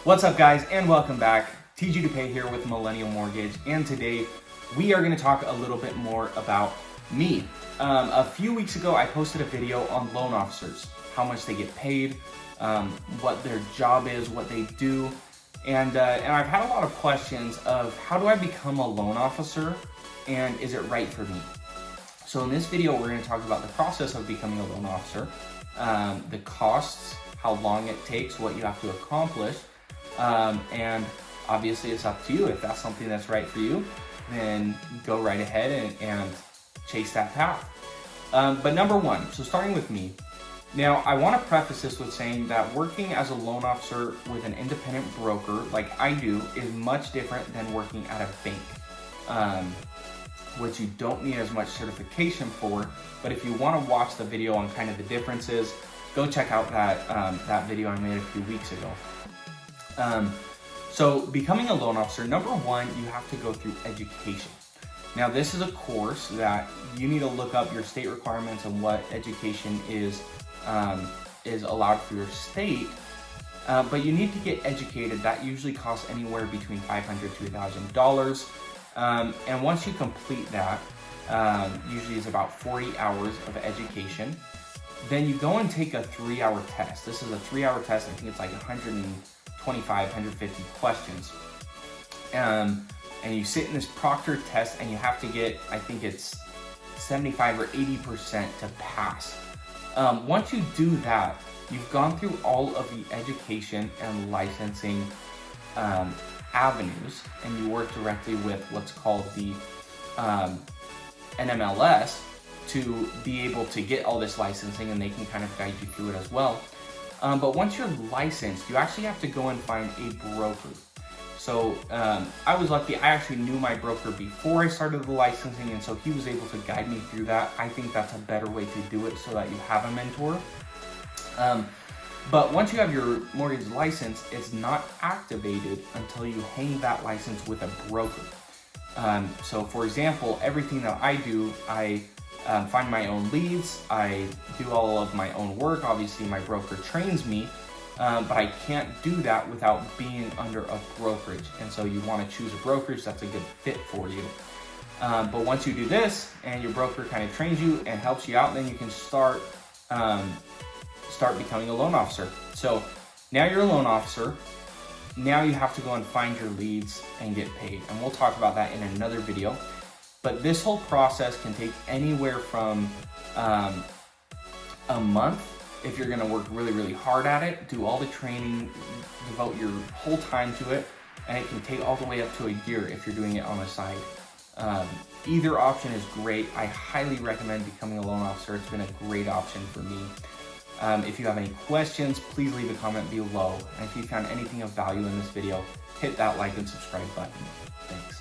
What's up, guys, and welcome back. TG to Pay here with Millennial Mortgage, and today we are going to talk a little bit more about me. A few weeks ago, I posted a video on loan officers, how much they get paid, what their job is, what they do, and I've had a lot of questions of how do I become a loan officer, and is it right for me? So in this video, we're going to talk about the process of becoming a loan officer, the costs, how long it takes, what you have to accomplish. And obviously it's up to you. If that's something that's right for you, then go right ahead and chase that path. But number one, so starting with me. Now, I want to preface this with saying that working as a loan officer with an independent broker like I do is much different than working at a bank, which you don't need as much certification for. But if you want to watch the video on kind of the differences, go check out that video I made a few weeks ago. So becoming a loan officer, number one, you have to go through education. Now, this is a course that you need to look up your state requirements and what education is allowed for your state. But you need to get educated. That usually costs anywhere between $500 to $1,000. And once you complete that, usually it's about 40 hours of education. Then you go and take a 3-hour test. This is a 3-hour test. I think it's like 150 questions. And you sit in this proctored test and you have to get, I think it's 75 or 80% to pass. Once you do that, you've gone through all of the education and licensing avenues, and you work directly with what's called the NMLS to be able to get all this licensing, and they can kind of guide you through it as well. But once you're licensed, you actually have to go and find a broker. So I was lucky. I actually knew my broker before I started the licensing, and so he was able to guide me through that. I think that's a better way to do it so that you have a mentor. But once you have your mortgage license, it's not activated until you hang that license with a broker. So for example, everything that I do, I find my own leads, I do all of my own work. Obviously, my broker trains me, but I can't do that without being under a brokerage. And so you want to choose a brokerage that's a good fit for you. But once you do this and your broker kind of trains you and helps you out, then you can start becoming a loan officer. So now you're a loan officer. Now you have to go and find your leads and get paid. And we'll talk about that in another video. But this whole process can take anywhere from a month if you're going to work really, really hard at it, do all the training, devote your whole time to it, and it can take all the way up to a year if you're doing it on the side. Either option is great. I highly recommend becoming a loan officer. It's been a great option for me. If you have any questions, please leave a comment below. And if you found anything of value in this video, hit that like and subscribe button. Thanks.